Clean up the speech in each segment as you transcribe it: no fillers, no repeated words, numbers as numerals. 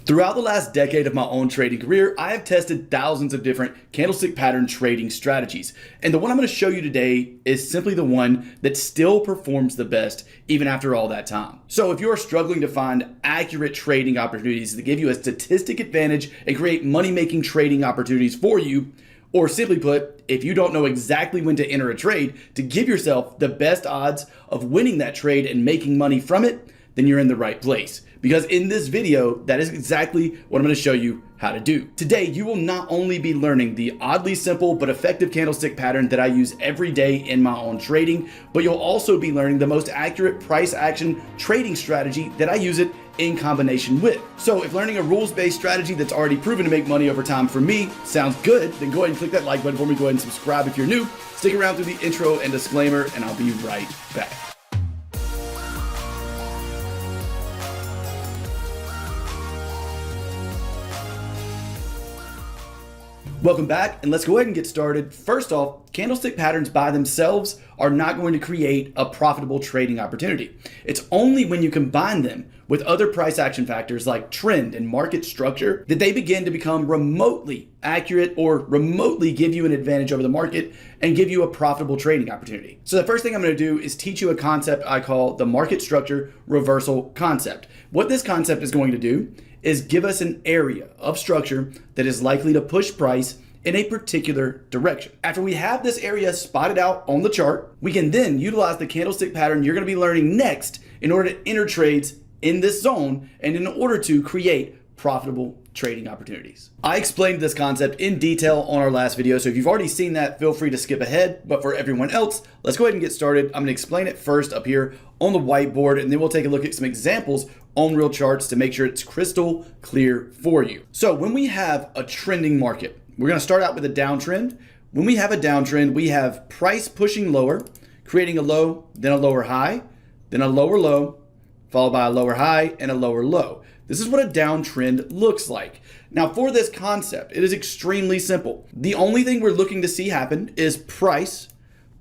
Throughout the last decade of my own trading career, I have tested thousands of different candlestick pattern trading strategies. And the one I'm going to show you today is simply the one that still performs the best even after all that time. So if you're struggling to find accurate trading opportunities that give you a statistic advantage and create money-making trading opportunities for you, or simply put, if you don't know exactly when to enter a trade to give yourself the best odds of winning that trade and making money from it, then you're in the right place. Because in this video, that is exactly what I'm going to show you how to do. Today, you will not only be learning the oddly simple but effective candlestick pattern that I use every day in my own trading, but you'll also be learning the most accurate price action trading strategy that I use it in combination with. So if learning a rules-based strategy that's already proven to make money over time for me sounds good, then go ahead and click that like button for me. Go ahead and subscribe if you're new. Stick around through the intro and disclaimer, and I'll be right back. Welcome back, and let's go ahead and get started. First off, candlestick patterns by themselves are not going to create a profitable trading opportunity. It's only when you combine them with other price action factors like trend and market structure that they begin to become remotely accurate or remotely give you an advantage over the market and give you a profitable trading opportunity. So the first thing I'm going to do is teach you a concept I call the market structure reversal concept. What this concept is going to do is give us an area of structure that is likely to push price in a particular direction. After we have this area spotted out on the chart, we can then utilize the candlestick pattern you're going to be learning next in order to enter trades in this zone and in order to create profitable trading opportunities. I explained this concept in detail on our last video, so if you've already seen that, feel free to skip ahead. But for everyone else, let's go ahead and get started. I'm going to explain it first up here on the whiteboard, and then we'll take a look at some examples on real charts to make sure it's crystal clear for you. So when we have a trending market, we're going to start out with a downtrend. When we have a downtrend, we have price pushing lower, creating a low, then a lower high, then a lower low, followed by a lower high and a lower low. This is what a downtrend looks like. Now for this concept, it is extremely simple. The only thing we're looking to see happen is price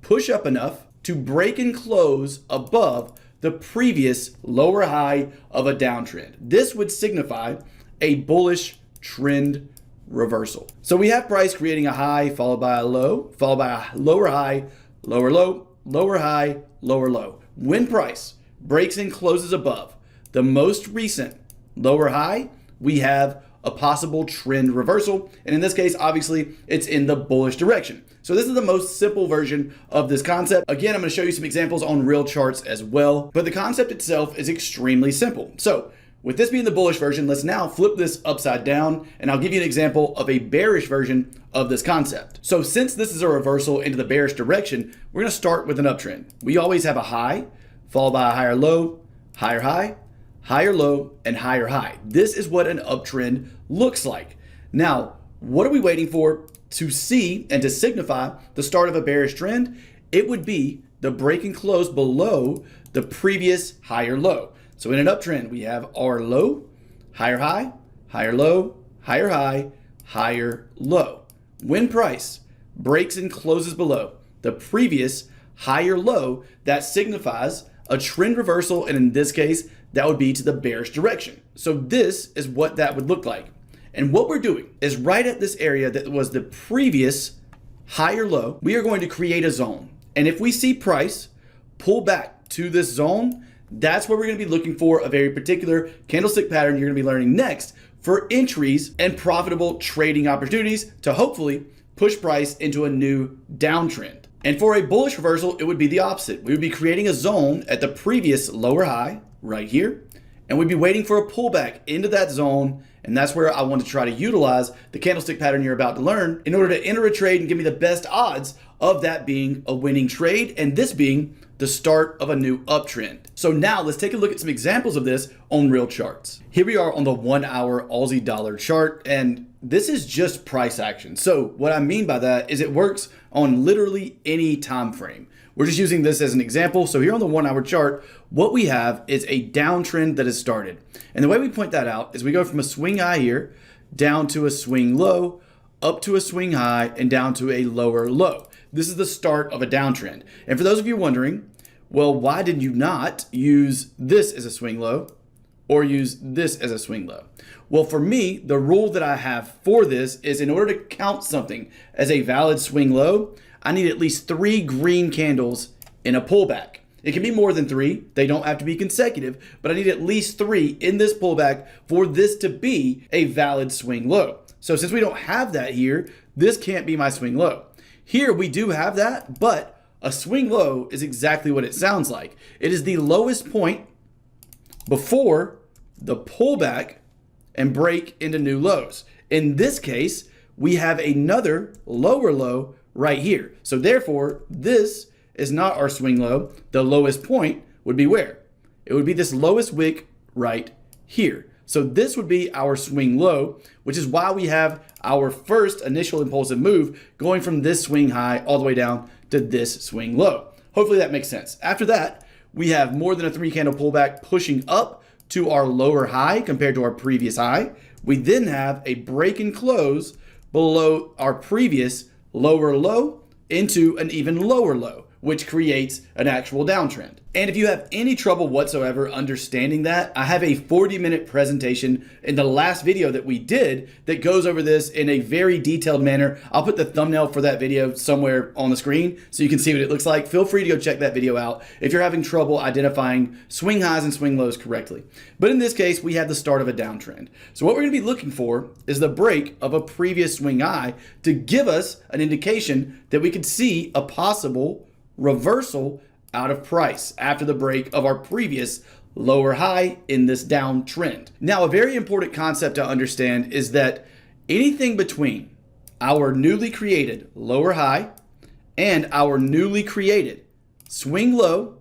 push up enough to break and close above the previous lower high of a downtrend. This would signify a bullish trend reversal. So we have price creating a high followed by a low, followed by a lower high, lower low, lower high, lower low. When price breaks and closes above the most recent lower high, we have a possible trend reversal. And in this case, obviously, it's in the bullish direction. So this is the most simple version of this concept. Again, I'm going to show you some examples on real charts as well, but the concept itself is extremely simple. So with this being the bullish version, let's now flip this upside down, and I'll give you an example of a bearish version of this concept. So since this is a reversal into the bearish direction, we're going to start with an uptrend. We always have a high, followed by a higher low, higher high, higher low, and higher high. This is what an uptrend looks like. Now, what are we waiting for to see and to signify the start of a bearish trend? It would be the break and close below the previous higher low. So in an uptrend, we have our low, higher high, higher low, higher high, higher low. When price breaks and closes below the previous higher low, that signifies a trend reversal, and in this case, that would be to the bearish direction. So this is what that would look like. And what we're doing is right at this area that was the previous higher low, we are going to create a zone. And if we see price pull back to this zone, that's where we're going to be looking for a very particular candlestick pattern you're going to be learning next for entries and profitable trading opportunities to hopefully push price into a new downtrend. And for a bullish reversal, it would be the opposite. We would be creating a zone at the previous lower high right here, and we'd be waiting for a pullback into that zone. And that's where I want to try to utilize the candlestick pattern you're about to learn in order to enter a trade and give me the best odds of that being a winning trade and this being the start of a new uptrend. So now let's take a look at some examples of this on real charts. Here we are on the 1 hour Aussie dollar chart, and this is just price action. So what I mean by that is it works on literally any time frame. We're just using this as an example. So here on the 1 hour chart, what we have is a downtrend that has started. And the way we point that out is we go from a swing high here down to a swing low, up to a swing high, and down to a lower low. This is the start of a downtrend. And for those of you wondering, well, why did you not use this as a swing low or use this as a swing low? Well, for me, the rule that I have for this is in order to count something as a valid swing low, I need at least 3 green candles in a pullback. It can be more than 3. They don't have to be consecutive, but I need at least 3 in this pullback for this to be a valid swing low. So since we don't have that here, this can't be my swing low. Here we do have that, but a swing low is exactly what it sounds like. It is the lowest point before the pullback and break into new lows. In this case, we have another lower low right here. So therefore, this is not our swing low. The lowest point would be where? It would be this lowest wick right here. So this would be our swing low, which is why we have our first initial impulsive move going from this swing high all the way down to this swing low. Hopefully that makes sense. After that, we have more than a 3 candle pullback pushing up to our lower high compared to our previous high. We then have a break and close below our previous lower low into an even lower low, which creates an actual downtrend. And if you have any trouble whatsoever understanding that, I have a 40-minute presentation in the last video that we did that goes over this in a very detailed manner. I'll put the thumbnail for that video somewhere on the screen so you can see what it looks like. Feel free to go check that video out if you're having trouble identifying swing highs and swing lows correctly. But in this case, we have the start of a downtrend. So what we're gonna be looking for is the break of a previous swing high to give us an indication that we could see a possible reversal out of price after the break of our previous lower high in this downtrend. Now, a very important concept to understand is that anything between our newly created lower high and our newly created swing low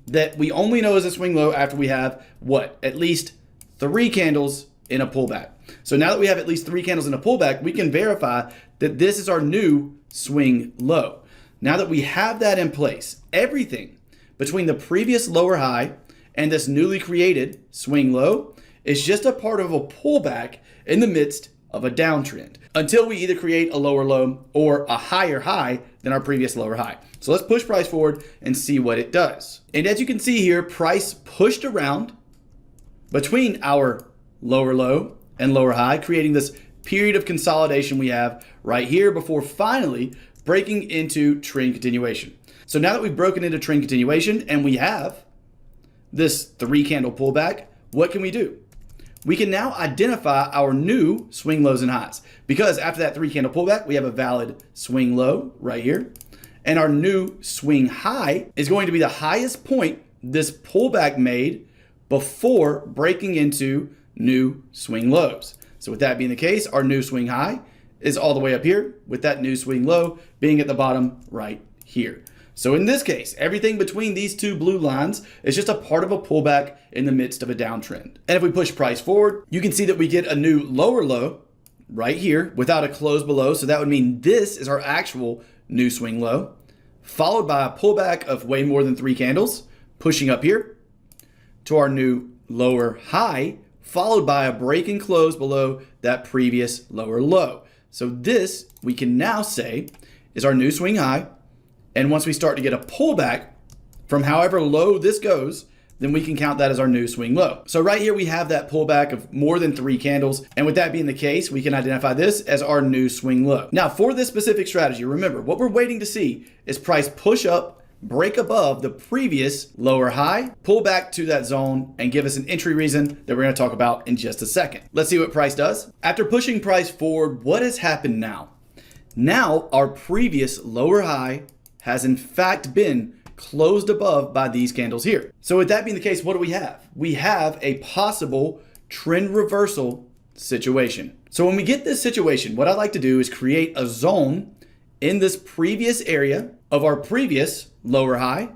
that we only know as a swing low after we have what? At least 3 candles in a pullback. So now that we have at least 3 candles in a pullback, we can verify that this is our new swing low. Now that we have that in place, everything between the previous lower high and this newly created swing low is just a part of a pullback in the midst of a downtrend until we either create a lower low or a higher high than our previous lower high. So let's push price forward and see what it does. And as you can see here, price pushed around between our lower low and lower high, creating this period of consolidation we have right here before finally breaking into trend continuation. So now that we've broken into trend continuation and we have this 3 candle pullback, what can we do? We can now identify our new swing lows and highs, because after that 3 candle pullback, we have a valid swing low right here. And our new swing high is going to be the highest point this pullback made before breaking into new swing lows. So with that being the case, our new swing high is all the way up here, with that new swing low being at the bottom right here. So in this case, everything between these 2 blue lines is just a part of a pullback in the midst of a downtrend. And if we push price forward, you can see that we get a new lower low right here without a close below. So that would mean this is our actual new swing low, followed by a pullback of way more than 3 candles, pushing up here to our new lower high, followed by a break and close below that previous lower low. So this, we can now say, is our new swing high. And once we start to get a pullback from however low this goes, then we can count that as our new swing low. So right here, we have that pullback of more than 3 candles. And with that being the case, we can identify this as our new swing low. Now for this specific strategy, remember, what we're waiting to see is price push up, break above the previous lower high, pull back to that zone, and give us an entry reason that we're going to talk about in just a second. Let's see what price does. After pushing price forward, what has happened now? Now our previous lower high has in fact been closed above by these candles here. So with that being the case, what do we have? We have a possible trend reversal situation. So when we get this situation, what I like to do is create a zone in this previous area of our previous lower high,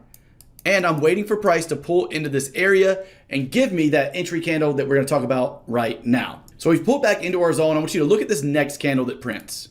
and I'm waiting for price to pull into this area and give me that entry candle that we're going to talk about right now. So we've pulled back into our zone. I want you to look at this next candle that prints.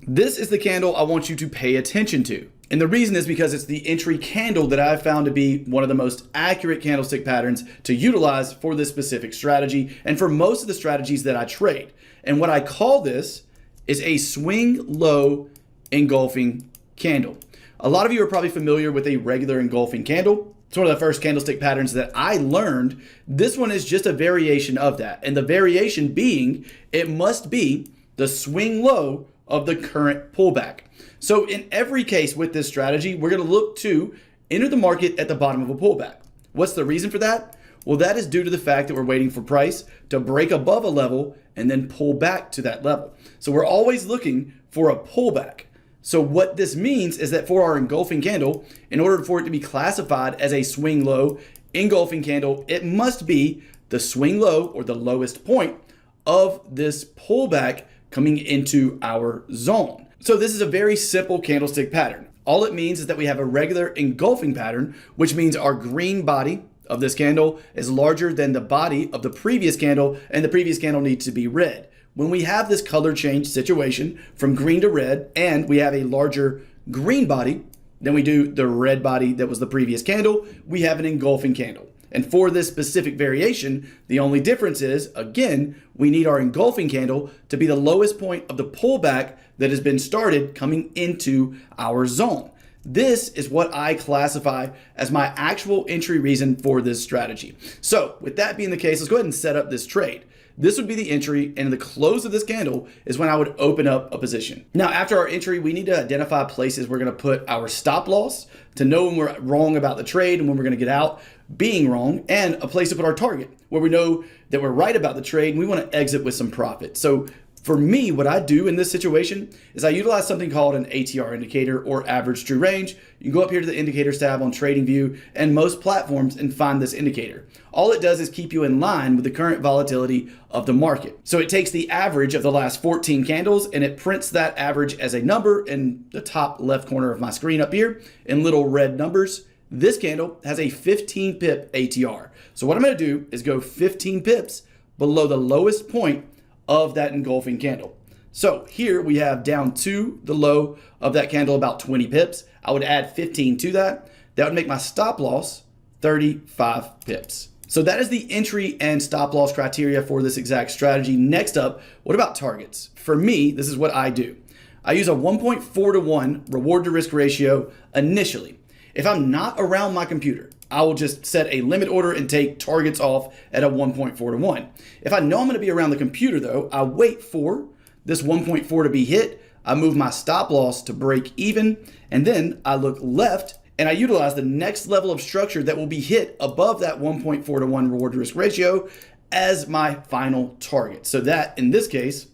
This is the candle I want you to pay attention to. And the reason is because it's the entry candle that I've found to be one of the most accurate candlestick patterns to utilize for this specific strategy and for most of the strategies that I trade. And what I call this is a swing low engulfing candle. A lot of you are probably familiar with a regular engulfing candle. It's one of the first candlestick patterns that I learned. This one is just a variation of that. And the variation being, it must be the swing low of the current pullback. So in every case with this strategy, we're going to look to enter the market at the bottom of a pullback. What's the reason for that? Well, that is due to the fact that we're waiting for price to break above a level and then pull back to that level. So we're always looking for a pullback. So what this means is that for our engulfing candle, in order for it to be classified as a swing low engulfing candle, it must be the swing low or the lowest point of this pullback coming into our zone. So this is a very simple candlestick pattern. All it means is that we have a regular engulfing pattern, which means our green body of this candle is larger than the body of the previous candle, and the previous candle needs to be red. When we have this color change situation from green to red, and we have a larger green body than we do the red body that was the previous candle, we have an engulfing candle. And for this specific variation, the only difference is, again, we need our engulfing candle to be the lowest point of the pullback that has been started coming into our zone. This is what I classify as my actual entry reason for this strategy. So with that being the case, let's go ahead and set up this trade. This would be the entry, and the close of this candle is when I would open up a position. Now, after our entry, we need to identify places we're going to put our stop loss to know when we're wrong about the trade and when we're going to get out being wrong, and a place to put our target where we know that we're right about the trade and we want to exit with some profit. So for me, what I do in this situation is I utilize something called an ATR indicator, or average true range. You can go up here to the indicators tab on TradingView and most platforms and find this indicator. All it does is keep you in line with the current volatility of the market. So it takes the average of the last 14 candles and it prints that average as a number in the top left corner of my screen up here in little red numbers. This candle has a 15 pip ATR. So what I'm going to do is go 15 pips below the lowest point of that engulfing candle. So here we have down to the low of that candle about 20 pips. I would add 15 to that. That would make my stop loss 35 pips. So that is the entry and stop loss criteria for this exact strategy. Next up, what about targets? For me, this is what I do. I use a 1.4 to 1 reward to risk ratio initially. If I'm not around my computer, I will just set a limit order and take targets off at a 1.4 to 1. If I know I'm going to be around the computer though, I wait for this 1.4 to be hit. I move my stop loss to break even, and then I look left and I utilize the next level of structure that will be hit above that 1.4 to 1 reward to risk ratio as my final target. So that in this case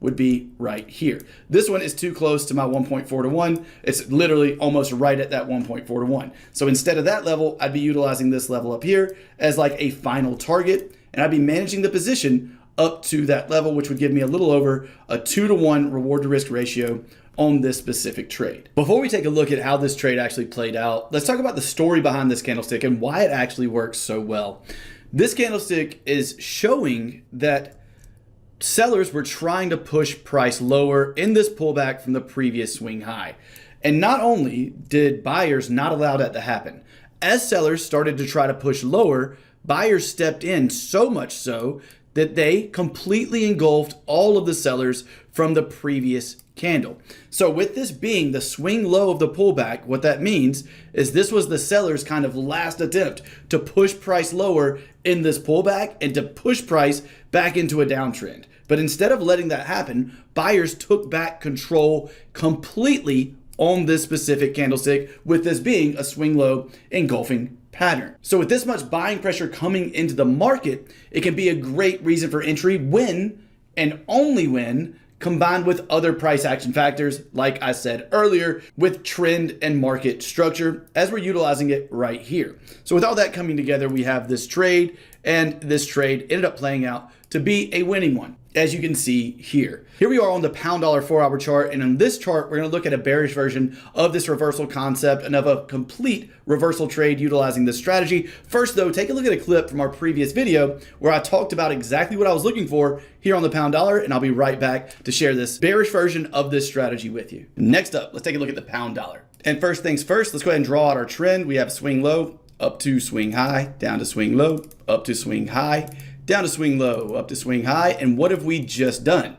would be right here. This one is too close to my 1.4 to 1. It's literally almost right at that 1.4 to 1. So instead of that level, I'd be utilizing this level up here as like a final target, and I'd be managing the position up to that level, which would give me a little over a 2 to 1 reward to risk ratio on this specific trade. Before we take a look at how this trade actually played out, let's talk about the story behind this candlestick and why it actually works so well. This candlestick is showing that sellers were trying to push price lower in this pullback from the previous swing high. And not only did buyers not allow that to happen, as sellers started to try to push lower, buyers stepped in so much so that they completely engulfed all of the sellers from the previous candle. So with this being the swing low of the pullback, what that means is this was the seller's kind of last attempt to push price lower in this pullback and to push price back into a downtrend. But instead of letting that happen, buyers took back control completely on this specific candlestick, with this being a swing low engulfing pattern. So with this much buying pressure coming into the market, it can be a great reason for entry when and only when combined with other price action factors, like I said earlier, with trend and market structure, as we're utilizing it right here. So with all that coming together, we have this trade, and this trade ended up playing out to be a winning one, as you can see here. Here we are on the pound dollar 4-hour chart, and on this chart, we're going to look at a bearish version of this reversal concept and of a complete reversal trade utilizing this strategy. First though, take a look at a clip from our previous video where I talked about exactly what I was looking for here on the pound dollar, and I'll be right back to share this bearish version of this strategy with you. Next up, let's take a look at the pound dollar. And first things first, let's go ahead and draw out our trend. We have swing low, up to swing high, down to swing low, up to swing high, down to swing low, up to swing high. And what have we just done?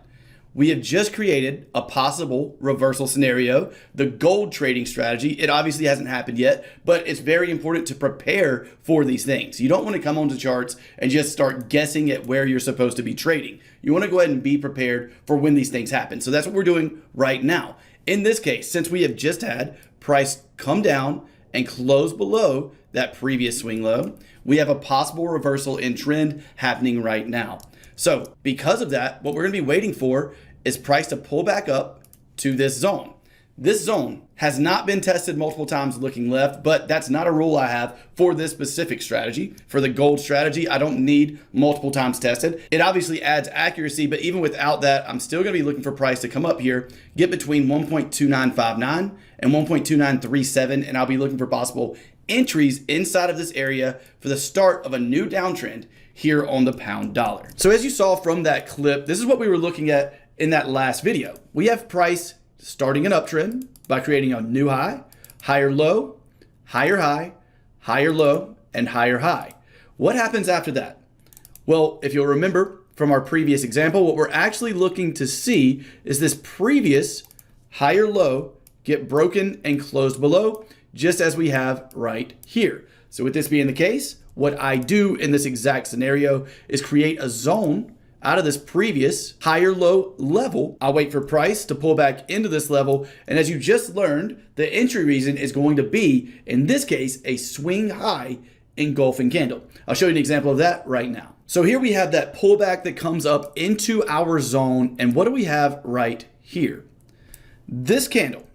we have just created a possible reversal scenario, the gold trading strategy. It obviously hasn't happened yet, but it's very important to prepare for these things. You don't want to come onto charts and just start guessing at where you're supposed to be trading. You want to go ahead and be prepared for when these things happen. So that's what we're doing right now. In this case, since we have just had price come down and close below that previous swing low, we have a possible reversal in trend happening right now. So because of that, what we're going to be waiting for is price to pull back up to this zone. This zone has not been tested multiple times looking left, but that's not a rule I have for this specific strategy. For the gold strategy, I don't need multiple times tested. It obviously adds accuracy, but even without that, I'm still going to be looking for price to come up here, get between 1.2959 and 1.2937, and I'll be looking for possible entries inside of this area for the start of a new downtrend here on the pound dollar. So as you saw from that clip, this is what we were looking at in that last video. We have price starting an uptrend by creating a new high, higher low, higher high, higher low, and higher high. What happens after that? Well, if you'll remember from our previous example, what we're actually looking to see is this previous higher low get broken and closed below, just as we have right here. So with this being the case, what I do in this exact scenario is create a zone out of this previous higher low level. I'll wait for price to pull back into this level. And as you just learned, the entry reason is going to be, in this case, a swing high engulfing candle. I'll show you an example of that right now. So here we have that pullback that comes up into our zone. And what do we have right here? This candle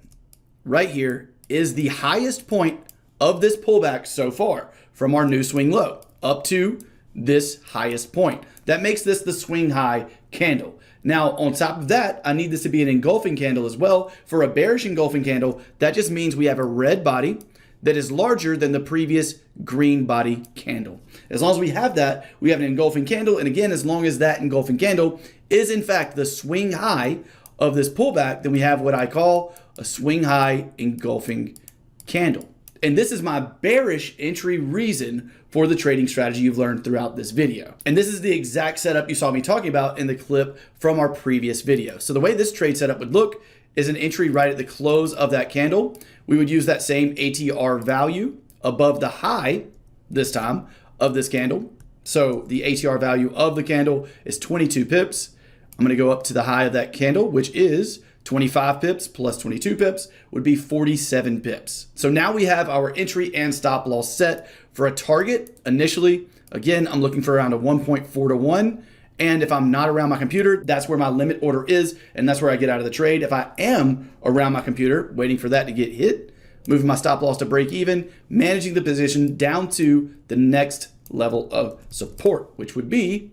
right here is the highest point of this pullback so far from our new swing low up to this highest point. That makes this the swing high candle. Now, on top of that, I need this to be an engulfing candle as well. For a bearish engulfing candle, that just means we have a red body that is larger than the previous green body candle. As long as we have that, we have an engulfing candle. And again, as long as that engulfing candle is in fact the swing high of this pullback, then we have what I call a swing high engulfing candle. And this is my bearish entry reason for the trading strategy you've learned throughout this video. And this is the exact setup you saw me talking about in the clip from our previous video. So the way this trade setup would look is an entry right at the close of that candle. We would use that same ATR value above the high this time of this candle. So the ATR value of the candle is 22 pips. I'm going to go up to the high of that candle, which is 25 pips plus 22 pips would be 47 pips. So now we have our entry and stop loss set for a target. Initially, again, I'm looking for around a 1.4 to 1. And if I'm not around my computer, that's where my limit order is. And that's where I get out of the trade. If I am around my computer, waiting for that to get hit, moving my stop loss to break even, managing the position down to the next level of support, which would be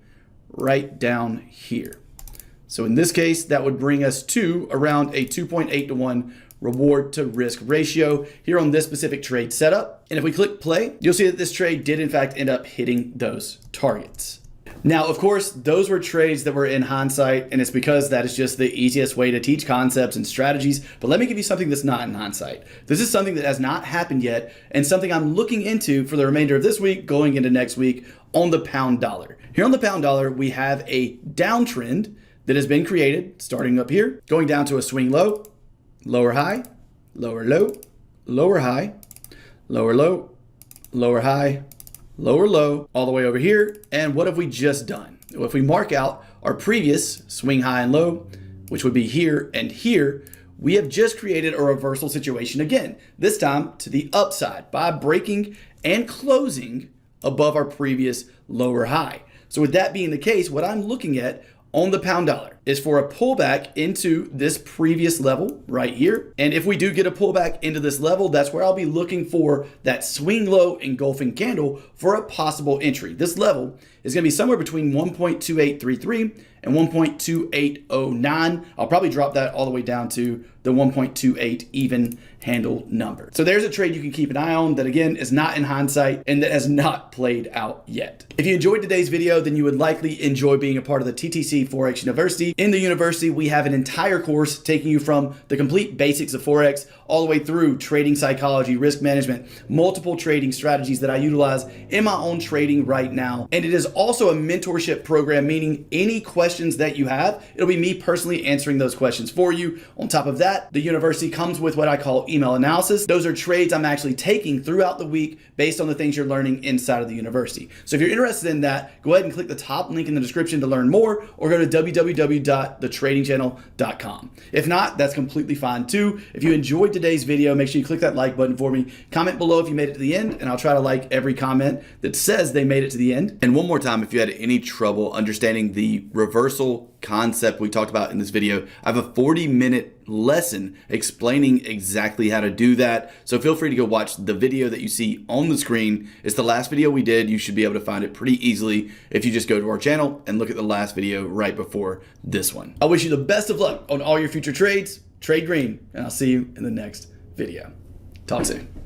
right down here. So in this case, that would bring us to around a 2.8 to 1 reward to risk ratio here on this specific trade setup. And if we click play, you'll see that this trade did in fact end up hitting those targets. Now, of course, those were trades that were in hindsight, and it's because that is just the easiest way to teach concepts and strategies. But let me give you something that's not in hindsight. This is something that has not happened yet and something I'm looking into for the remainder of this week, going into next week on the pound dollar. Here on the pound dollar, we have a downtrend that has been created starting up here, going down to a swing low, lower high, lower low, lower high, lower low, lower high, lower low, all the way over here. And what have we just done? Well, if we mark out our previous swing high and low, which would be here and here, we have just created a reversal situation again, this time to the upside by breaking and closing above our previous lower high. So with that being the case, what I'm looking at on the pound dollar is for a pullback into this previous level right here. And if we do get a pullback into this level, that's where I'll be looking for that swing low engulfing candle for a possible entry. This level is going to be somewhere between 1.2833 and 1.2809. I'll probably drop that all the way down to the 1.28 even handle number. So there's a trade you can keep an eye on that, again, is not in hindsight and that has not played out yet. If you enjoyed today's video, then you would likely enjoy being a part of the TTC Forex University. In the university, we have an entire course taking you from the complete basics of Forex all the way through trading psychology, risk management, multiple trading strategies that I utilize in my own trading right now. And it is also a mentorship program, meaning any questions that you have, it'll be me personally answering those questions for you. On top of that, the university comes with what I call email analysis. Those are trades I'm actually taking throughout the week based on the things you're learning inside of the university. So if you're interested in that, go ahead and click the top link in the description to learn more, or go to www.thetradingchannel.com. If not, that's completely fine too. If you enjoyed today's video, make sure you click that like button for me. Comment below if you made it to the end, and I'll try to like every comment that says they made it to the end. And one more time, if you had any trouble understanding the reversal concept we talked about in this video, I have a 40-minute lesson explaining exactly how to do that. So feel free to go watch the video that you see on the screen. It's the last video we did. You should be able to find it pretty easily if you just go to our channel and look at the last video right before this one. I wish you the best of luck on all your future trades. Trade green, and I'll see you in the next video. Talk soon.